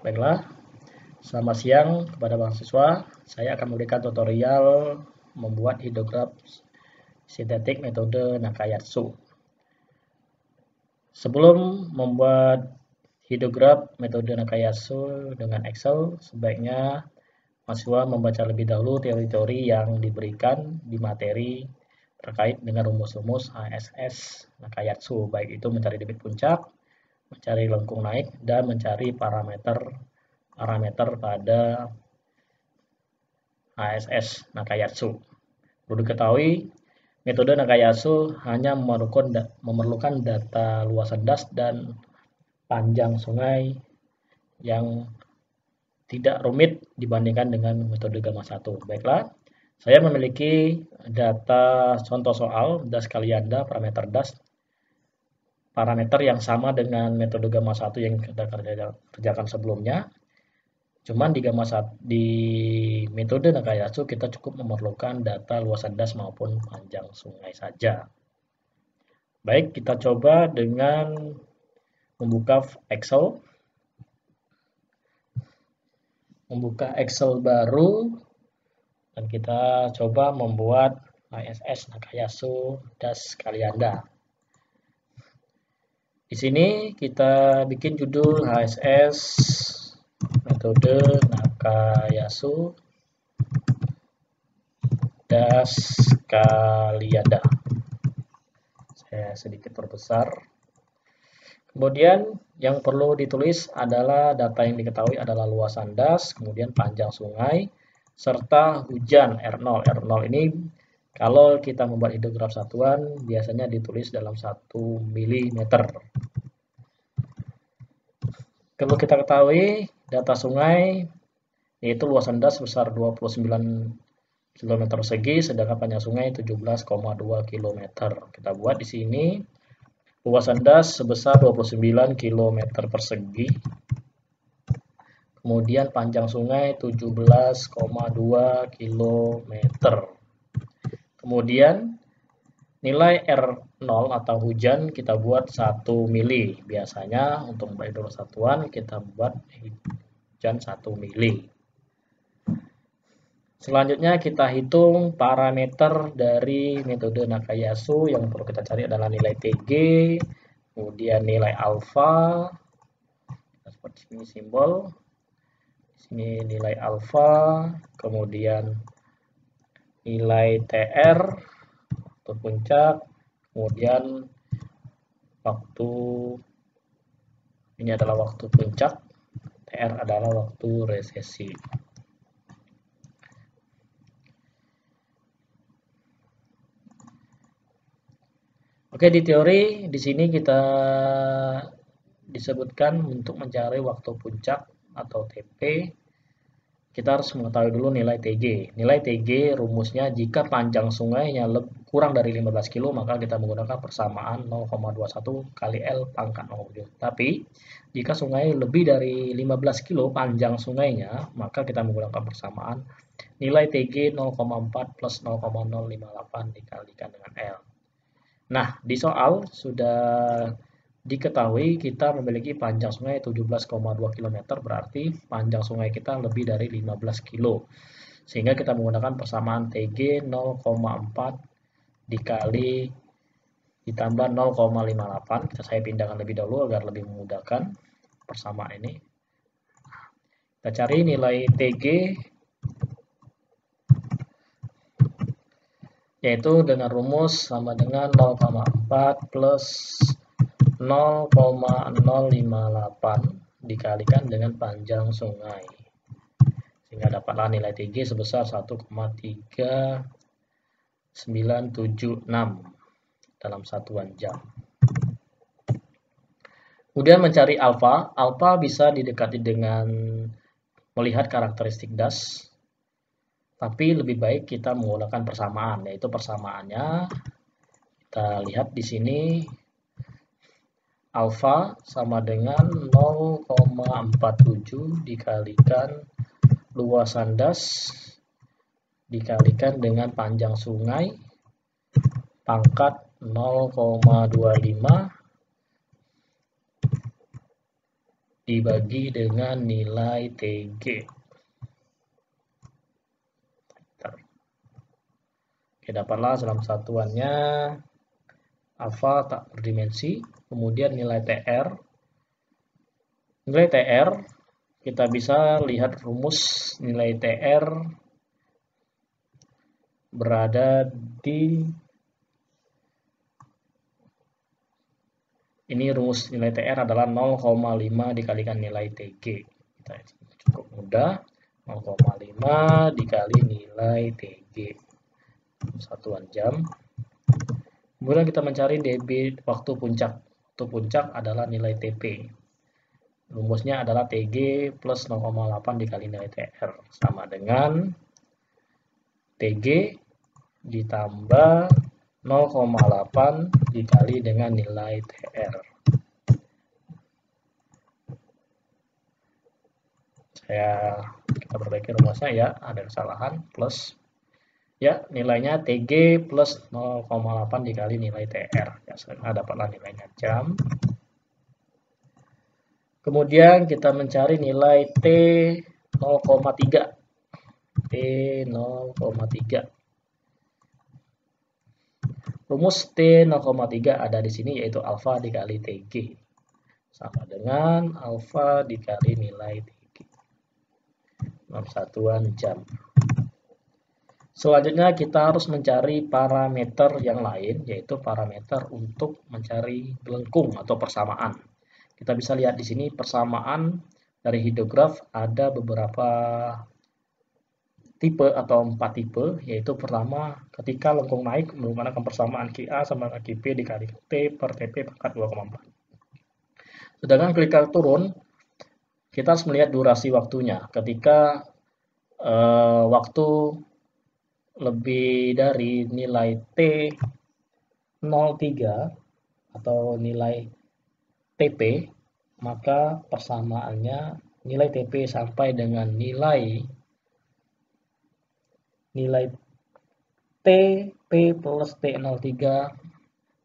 Baiklah, selamat siang kepada mahasiswa. Saya akan memberikan tutorial membuat hidrograf sintetik metode Nakayatsu. Sebelum membuat hidrograf metode Nakayatsu dengan Excel, sebaiknya mahasiswa membaca lebih dahulu teori-teori yang diberikan di materi terkait dengan rumus-rumus HSS Nakayatsu, baik itu mencari debit puncak, mencari lengkung naik, dan mencari parameter pada HSS Nakayatsu. Perlu diketahui, metode Nakayatsu hanya memerlukan data luasan das dan panjang sungai yang tidak rumit dibandingkan dengan metode Gamma 1. Baiklah, saya memiliki data contoh soal das Kalianda, parameter yang sama dengan metode Gamma 1 yang kita kerjakan sebelumnya. Cuman di metode Nakayatsu kita cukup memerlukan data luasan das maupun panjang sungai saja. Baik, kita coba dengan membuka Excel. Membuka Excel baru dan kita coba membuat HSS Nakayatsu das Kalianda. Di sini kita bikin judul HSS metode Nakayatsu das Kalianda. Saya sedikit perbesar. Kemudian yang perlu ditulis adalah data yang diketahui adalah luasan das, kemudian panjang sungai, serta hujan R0. R0 ini kalau kita membuat hidrograf satuan biasanya ditulis dalam 1 mm. Perlu kita ketahui data sungai yaitu luasan das sebesar 29 km persegi, sedangkan panjang sungai 17,2 km. Kita buat di sini luasan das sebesar 29 km persegi. Kemudian panjang sungai 17,2 km. Kemudian nilai R0 atau hujan kita buat 1 mili. Biasanya untuk membuat hidrograf satuan kita buat hujan 1 mili. Selanjutnya kita hitung parameter dari metode Nakayatsu. Yang perlu kita cari adalah nilai TG, kemudian nilai alfa, seperti ini simbol. Di sini nilai alfa, kemudian nilai TR atau puncak, kemudian waktu ini adalah waktu puncak, TR adalah waktu resesi. Oke, di teori di sini kita disebutkan untuk mencari waktu puncak atau TP, kita harus mengetahui dulu nilai TG. Nilai TG rumusnya jika panjang sungainya kurang dari 15 kilo maka kita menggunakan persamaan 0,21 kali L pangkat 0,7. Tapi jika sungai lebih dari 15 kilo panjang sungainya maka kita menggunakan persamaan nilai TG 0,4 plus 0,058 dikalikan dengan L. Nah, di soal sudah diketahui kita memiliki panjang sungai 17,2 km, berarti panjang sungai kita lebih dari 15 kilo. Sehingga kita menggunakan persamaan TG 0,4 dikali ditambah 0,58. Saya pindahkan lebih dahulu agar lebih memudahkan persamaan ini. Kita cari nilai TG yaitu dengan rumus sama dengan 0,4 plus 0,058 dikalikan dengan panjang sungai. Sehingga dapatlah nilai TG sebesar 1,3976 dalam satuan jam. Kemudian mencari alfa. Alfa bisa didekati dengan melihat karakteristik das. Tapi lebih baik kita menggunakan persamaan, yaitu persamaannya kita lihat di sini alfa sama dengan 0,47 dikalikan luasan das dikalikan dengan panjang sungai pangkat 0,25 dibagi dengan nilai TG. Oke, dapatlah dalam satuannya alfa tak berdimensi, kemudian nilai TR. Nilai TR, kita bisa lihat rumus nilai TR berada di ini. Rumus nilai TR adalah 0,5 dikalikan nilai TG. Kita cukup mudah, 0,5 dikali nilai TG, satuan jam. Kemudian kita mencari debit waktu puncak. Waktu puncak adalah nilai TP. Rumusnya adalah TG plus 0,8 dikali nilai TR, sama dengan TG ditambah 0,8 dikali dengan nilai TR. Kita perbaiki rumusnya ya, ada kesalahan, plus ya nilainya TG plus 0,8 dikali nilai TR. Ya, dapatlah nilainya jam. Kemudian kita mencari nilai T 0,3. T 0,3. Rumus T 0,3 ada di sini, yaitu alfa dikali TG. Sama dengan alfa dikali nilai TG. Dalam satuan jam. Selanjutnya kita harus mencari parameter yang lain, yaitu parameter untuk mencari lengkung atau persamaan. Kita bisa lihat di sini persamaan dari hidrograf ada beberapa tipe atau 4 tipe, yaitu pertama ketika lengkung naik menggunakan persamaan QA sama dengan QP dikali T per TP pangkat 2,4. Sedangkan ketika turun, kita harus melihat durasi waktunya. Ketika waktu lebih dari nilai T03 atau nilai TP, maka persamaannya nilai TP sampai dengan nilai TP plus T03,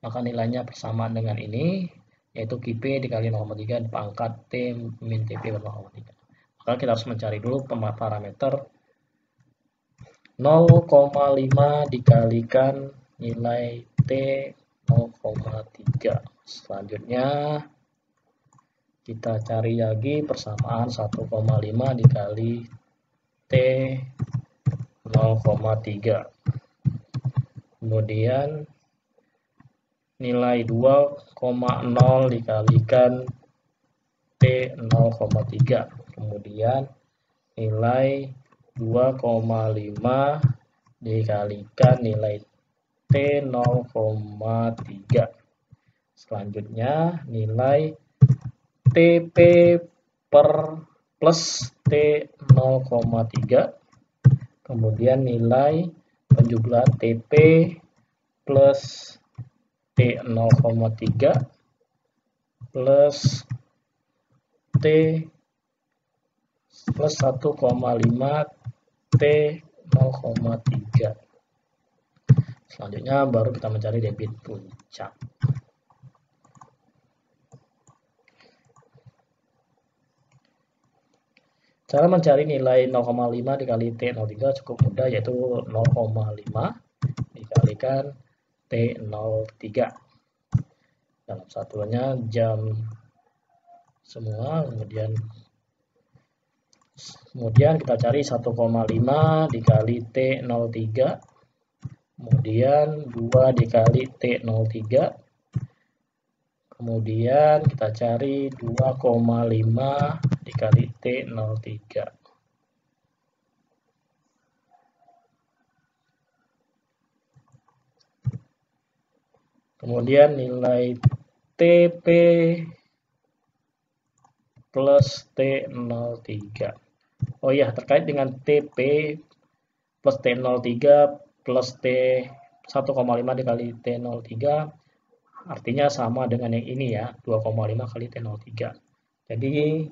maka nilainya persamaan dengan ini, yaitu QP dikali 0,3 pangkat T min TP per 0,3. Maka kita harus mencari dulu parameter 0,5 dikalikan nilai T 0,3. Selanjutnya kita cari lagi persamaan 1,5 dikali T 0,3. Kemudian nilai 2,0 dikalikan T 0,3. Kemudian nilai 2,5 dikalikan nilai T 0,3. Selanjutnya nilai TP per plus T 0,3. Kemudian nilai penjumlahan TP plus T 0,3 plus T plus 1,5 T 0,3. Selanjutnya baru kita mencari debit puncak. Cara mencari nilai 0,5 dikali T03 cukup mudah, yaitu 0,5 dikalikan T03. Dalam satuannya jam semua. Kemudian kita cari 1,5 dikali T03. Kemudian 2 dikali T03. Kemudian kita cari 2,5 dikali T03. Kemudian nilai TP plus T03. Oh iya, terkait dengan TP plus T03 plus T 1,5 dikali T03, artinya sama dengan yang ini ya, 2,5 kali T03. Jadi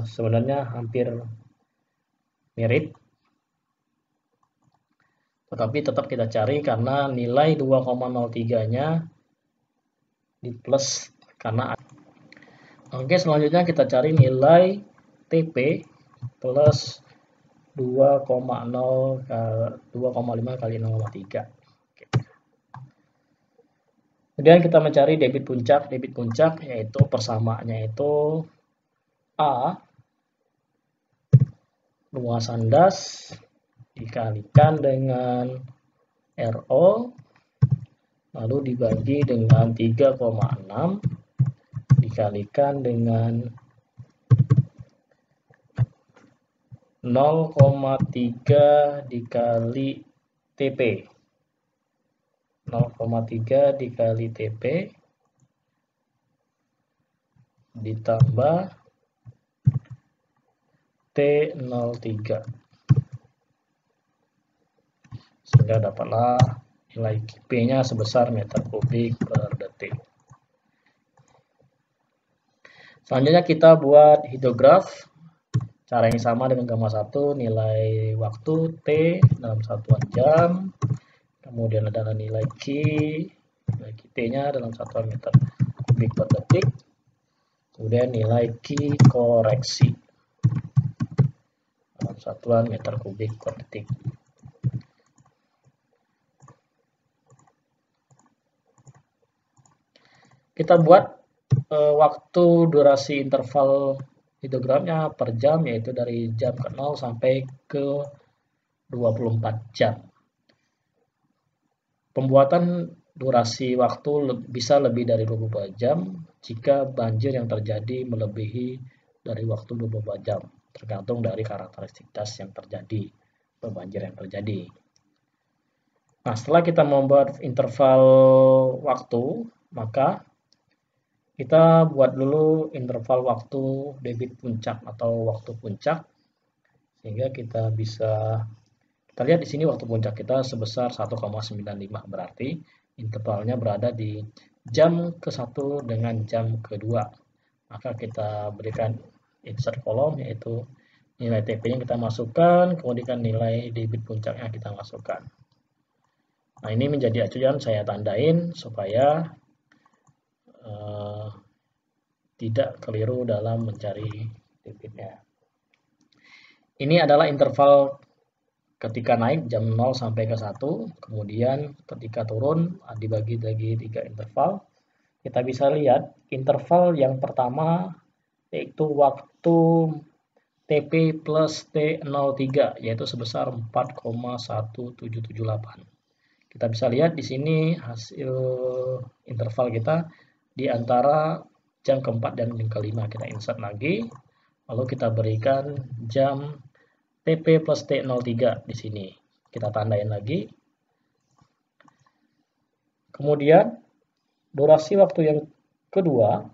sebenarnya hampir mirip, tetapi tetap kita cari karena nilai 2,03 nya di plus karena Oke, selanjutnya kita cari nilai TP plus 2,5 kali 0,3. Kemudian kita mencari debit puncak. Debit puncak yaitu persamaannya itu A luasan das dikalikan dengan RO lalu dibagi dengan 3,6 dikalikan dengan 0,3 dikali TP. 0,3 dikali TP ditambah T03 sehingga dapatlah nilai P-nya sebesar meter kubik per detik. Selanjutnya kita buat hidrograf. Cara yang sama dengan gambar 1, nilai waktu T dalam satuan jam, kemudian adalah nilai T-nya dalam satuan meter kubik per detik, kemudian nilai Q koreksi dalam satuan meter kubik per detik. Kita buat waktu durasi interval hidrogramnya per jam, yaitu dari jam ke 0 sampai ke 24 jam. Pembuatan durasi waktu bisa lebih dari 24 jam jika banjir yang terjadi melebihi dari waktu 24 jam, tergantung dari karakteristik das yang terjadi, banjir yang terjadi. Nah, setelah kita membuat interval waktu, maka kita buat dulu interval waktu debit puncak atau waktu puncak, sehingga kita bisa, kita lihat di sini waktu puncak kita sebesar 1,95, berarti intervalnya berada di jam ke-1 dengan jam ke-2. Maka kita berikan insert kolom, yaitu nilai TP yang kita masukkan, kemudian nilai debit puncaknya kita masukkan. Nah, ini menjadi acuan saya tandain supaya tidak keliru dalam mencari debitnya. Ini adalah interval ketika naik jam 0 sampai ke 1, kemudian ketika turun dibagi 3 interval. Kita bisa lihat interval yang pertama yaitu waktu TP plus T03 yaitu sebesar 4,1778. Kita bisa lihat di sini hasil interval kita di antara jam keempat dan jam kelima. Kita insert lagi, lalu kita berikan jam TP plus T03 di sini. Kita tandain lagi. Kemudian durasi waktu yang kedua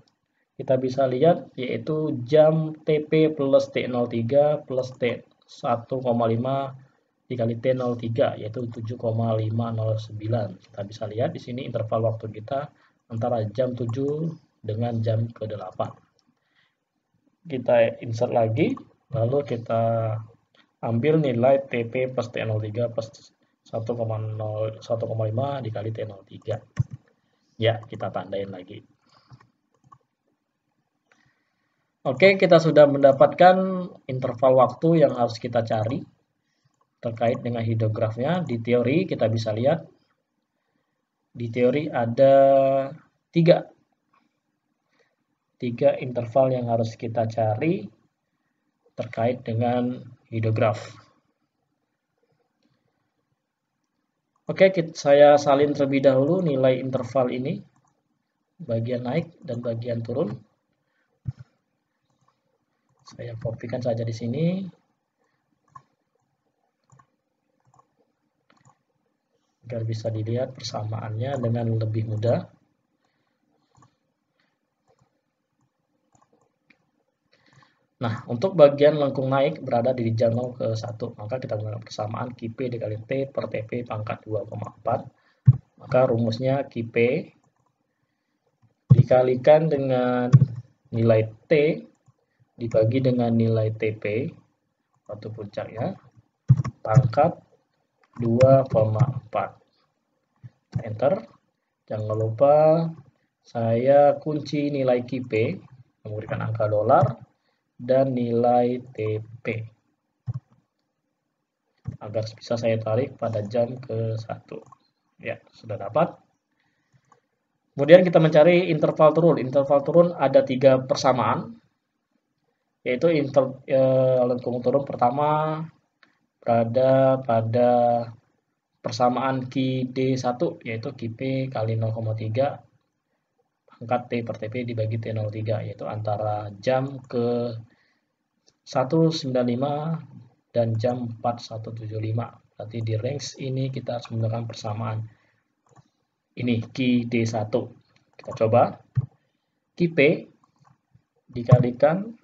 kita bisa lihat yaitu jam TP plus T03 plus T1,5 dikali T03 yaitu 7,509. Kita bisa lihat di sini interval waktu kita antara jam 7 dengan jam ke-8. Kita insert lagi, lalu kita ambil nilai TP plus T03 plus 1,5 dikali T03. Ya, kita tandain lagi. Oke, kita sudah mendapatkan interval waktu yang harus kita cari terkait dengan hidrografnya. Di teori kita bisa lihat, di teori ada tiga interval yang harus kita cari terkait dengan hidrograf. Oke, saya salin terlebih dahulu nilai interval ini, bagian naik dan bagian turun. Saya kopikan saja di sini. Agar bisa dilihat persamaannya dengan lebih mudah. Nah, untuk bagian lengkung naik berada di jam 0 ke 1, maka kita menggunakan persamaan QP dikali T per TP pangkat 2,4. Maka rumusnya QP dikalikan dengan nilai T dibagi dengan nilai TP, waktu puncaknya, pangkat 2,4. Enter. Jangan lupa saya kunci nilai QP memberikan angka dolar dan nilai TP agar bisa saya tarik pada jam ke-1. Ya, sudah dapat. Kemudian kita mencari interval turun. Interval turun ada 3 persamaan, yaitu lengkung turun pertama berada pada persamaan QD1, yaitu QP kali 0,3 pangkat T per TP dibagi T03, yaitu antara jam ke 1.95 dan jam 4.175. Berarti di range ini kita harus menggunakan persamaan ini QD1. Kita coba. QP dikalikan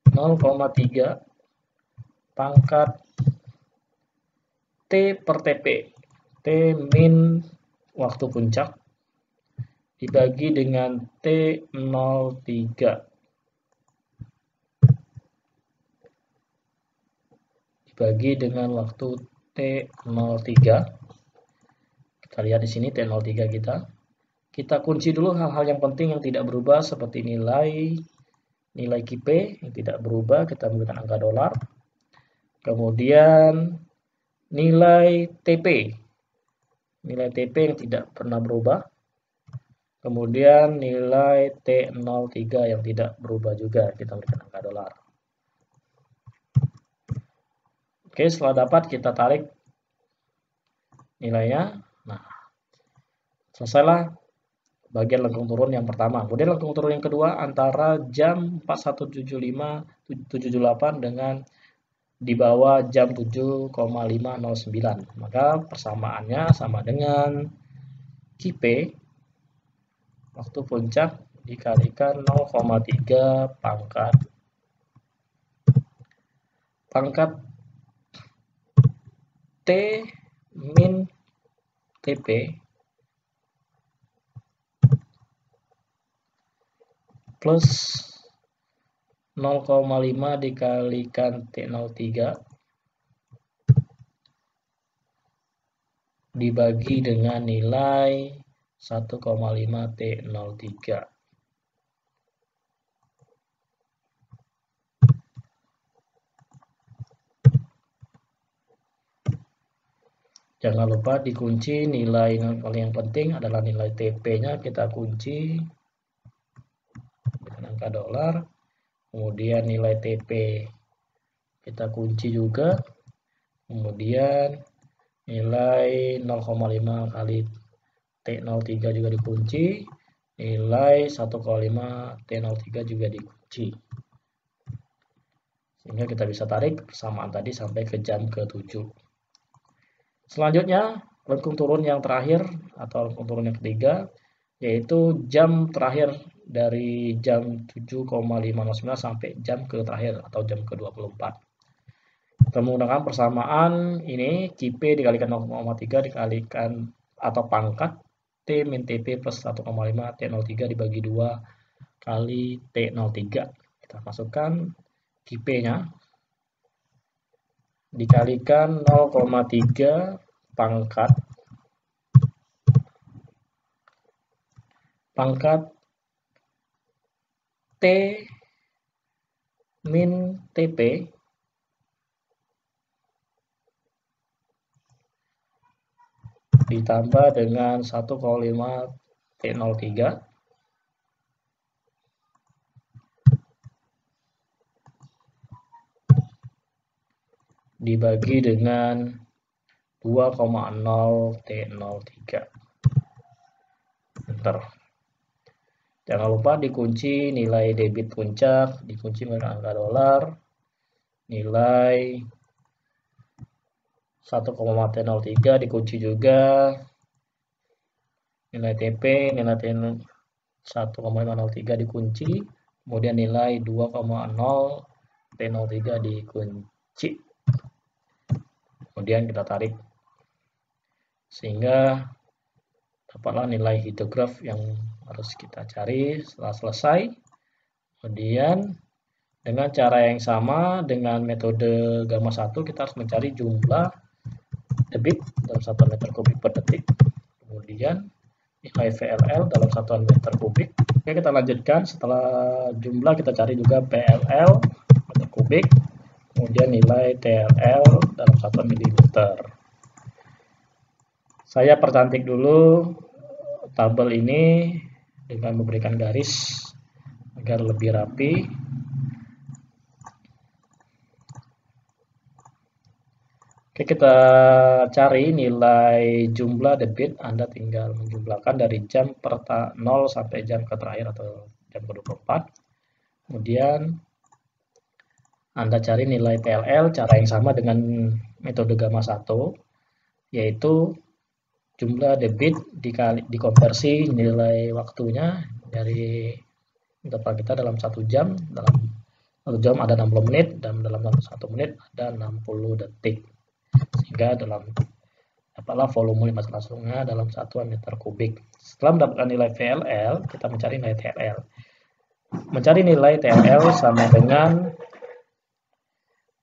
0,3 pangkat T per TP, T min waktu puncak dibagi dengan T03 dibagi dengan waktu T03. Kita lihat di sini T03 kita kunci dulu hal-hal yang penting yang tidak berubah seperti nilai QP yang tidak berubah, kita menggunakan angka dolar. Kemudian nilai TP yang tidak pernah berubah. Kemudian nilai T03 yang tidak berubah juga, kita berikan angka dolar. Oke, setelah dapat kita tarik nilainya. Nah, selesailah bagian lengkung turun yang pertama. Kemudian lengkung turun yang kedua antara jam 4175.78 dengan di bawah jam 7,509. Maka persamaannya sama dengan QP waktu puncak dikalikan 0,3 pangkat T min TP plus 0,5 dikalikan T03 dibagi dengan nilai 1,5 T03. Jangan lupa dikunci nilai yang paling penting adalah nilai TP-nya, kita kunci dengan angka dolar. Kemudian nilai TP kita kunci juga. Kemudian nilai 0,5 kali T03 juga dikunci, nilai 1,5 T03 juga dikunci. Sehingga kita bisa tarik persamaan tadi sampai ke jam ke-7. Selanjutnya, lengkung turun yang terakhir atau lengkung turun yang ketiga, yaitu jam terakhir dari jam 7,509 sampai jam ke terakhir atau jam ke-24. Kita menggunakan persamaan ini, QP dikalikan 0,3 dikalikan atau pangkat T min TP plus 1,5 T03 dibagi 2 kali T03. Kita masukkan QP-nya dikalikan 0,3 pangkat T min TP ditambah dengan 1,5 T03 dibagi dengan 2,0 T03. Enter. Jangan lupa dikunci nilai debit puncak, dikunci dengan angka dolar, nilai 1,0 T03 dikunci juga, nilai TP, nilai T 1,503 dikunci, kemudian nilai 2,0 T03 dikunci. Kemudian kita tarik sehingga dapatlah nilai hidrograf yang harus kita cari. Setelah selesai, kemudian dengan cara yang sama dengan metode gamma 1 kita harus mencari jumlah debit dalam 1 meter kubik per detik. Kemudian nilai VLL dalam satuan meter kubik. Oke, kita lanjutkan. Setelah jumlah kita cari juga PLL meter kubik, kemudian nilai TLL dalam satuan milimeter. Saya percantik dulu tabel ini dengan memberikan garis agar lebih rapi. Oke, kita cari nilai jumlah debit. Anda tinggal menjumlahkan dari jam 0 sampai jam ke terakhir atau jam ke-24. Kemudian Anda cari nilai TLL, cara yang sama dengan metode gamma 1, yaitu jumlah debit dikonversi nilai waktunya dari interval kita dalam 1 jam. Dalam 1 jam ada 60 menit dan dalam 1 menit ada 60 detik. Sehingga dalam dapatlah volume limbah sungai dalam satuan meter kubik. Setelah mendapatkan nilai VLL, kita mencari nilai TLL. Mencari nilai TLL sama dengan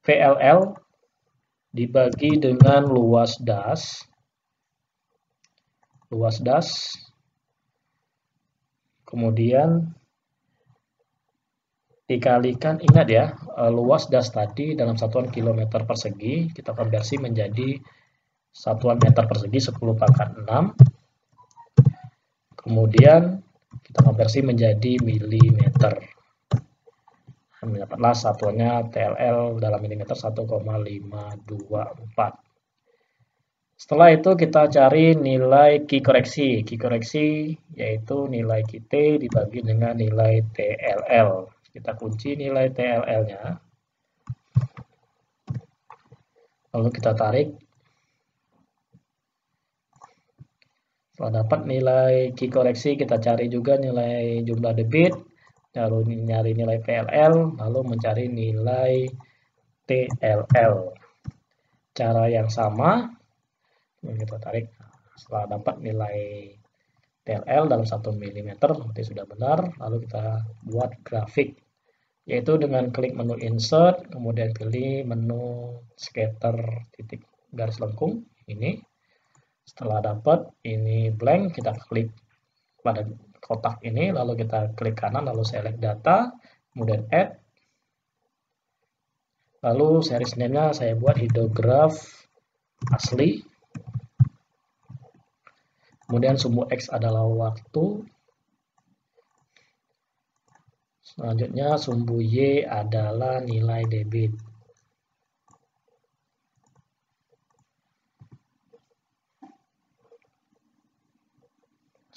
VLL dibagi dengan luas das. Kemudian dikalikan, ingat ya, luas das tadi dalam satuan kilometer persegi, kita konversi menjadi satuan meter persegi 10 pangkat 6. Kemudian kita konversi menjadi milimeter. Mendapatlah satuannya TLL dalam milimeter 1,524. Setelah itu kita cari nilai Q koreksi. Q koreksi yaitu nilai QT dibagi dengan nilai TLL. Kita kunci nilai TLL-nya. Lalu kita tarik. Setelah dapat nilai Q koreksi, kita cari juga nilai jumlah debit, lalu nyari nilai VLL, lalu mencari nilai TLL. Cara yang sama, kita tarik. Setelah dapat nilai TLL dalam 1 mm, berarti sudah benar, lalu kita buat grafik, yaitu dengan klik menu insert, kemudian pilih menu scatter titik garis lengkung ini. Setelah dapat ini blank, kita klik pada kotak ini, lalu kita klik kanan, lalu select data, kemudian add, lalu series name-nya saya buat hidrograf asli, kemudian sumbu X adalah waktu, selanjutnya sumbu Y adalah nilai debit.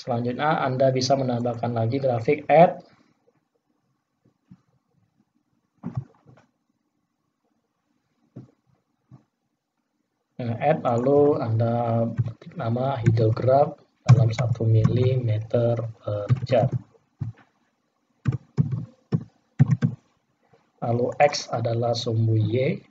Selanjutnya Anda bisa menambahkan lagi grafik add. Add, lalu Anda ketik nama hidrograf dalam 1 mm per jam. Lalu X adalah sumbu Y.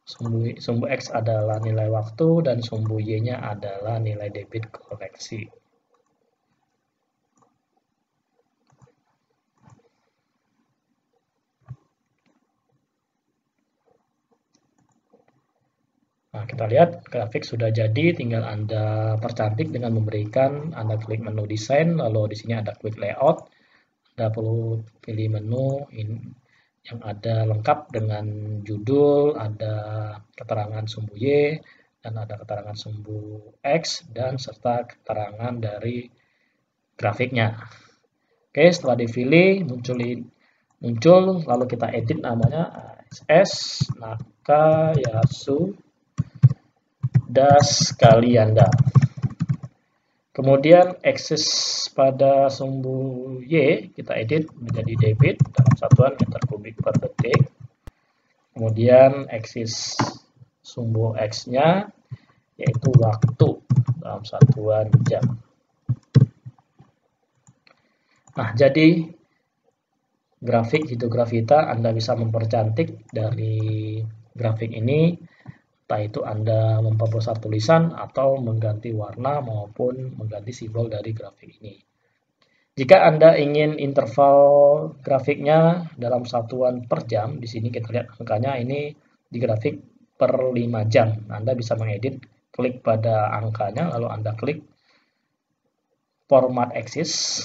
Sumbu X adalah nilai waktu dan sumbu Y-nya adalah nilai debit koreksi. Nah, kita lihat grafik sudah jadi, tinggal Anda percantik dengan memberikan Anda klik menu desain, lalu di sini ada klik layout. Anda perlu pilih menu yang ada lengkap dengan judul, ada keterangan sumbu Y, dan ada keterangan sumbu X, dan serta keterangan dari grafiknya. Oke, setelah dipilih, muncul, lalu kita edit namanya SS Nakayasu das Kalianda. Kemudian aksis pada sumbu Y kita edit menjadi debit dalam satuan meter kubik per detik. Kemudian aksis sumbu X-nya yaitu waktu dalam satuan jam. Nah, jadi grafik hidrograf kita Anda bisa mempercantik dari grafik ini, entah itu Anda memperbesar tulisan atau mengganti warna maupun mengganti simbol dari grafik ini. Jika Anda ingin interval grafiknya dalam satuan per jam, di sini kita lihat angkanya ini di grafik per 5 jam. Anda bisa mengedit, klik pada angkanya, lalu Anda klik format axis.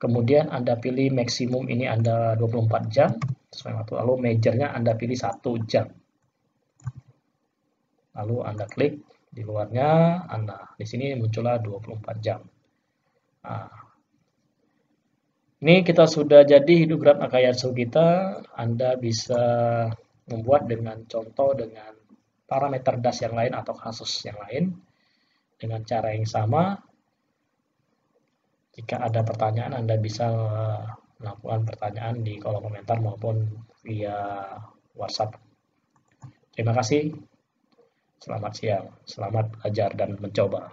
Kemudian Anda pilih maksimum ini Anda 24 jam, lalu measure-nya Anda pilih 1 jam. Lalu Anda klik di luarnya, di sini muncullah 24 jam. Nah, ini kita sudah jadi hidrogram Akayasu kita. Anda bisa membuat dengan contoh dengan parameter das yang lain atau kasus yang lain dengan cara yang sama. Jika ada pertanyaan, Anda bisa melakukan pertanyaan di kolom komentar maupun via WhatsApp. Terima kasih. Selamat siang. Selamat belajar dan mencoba.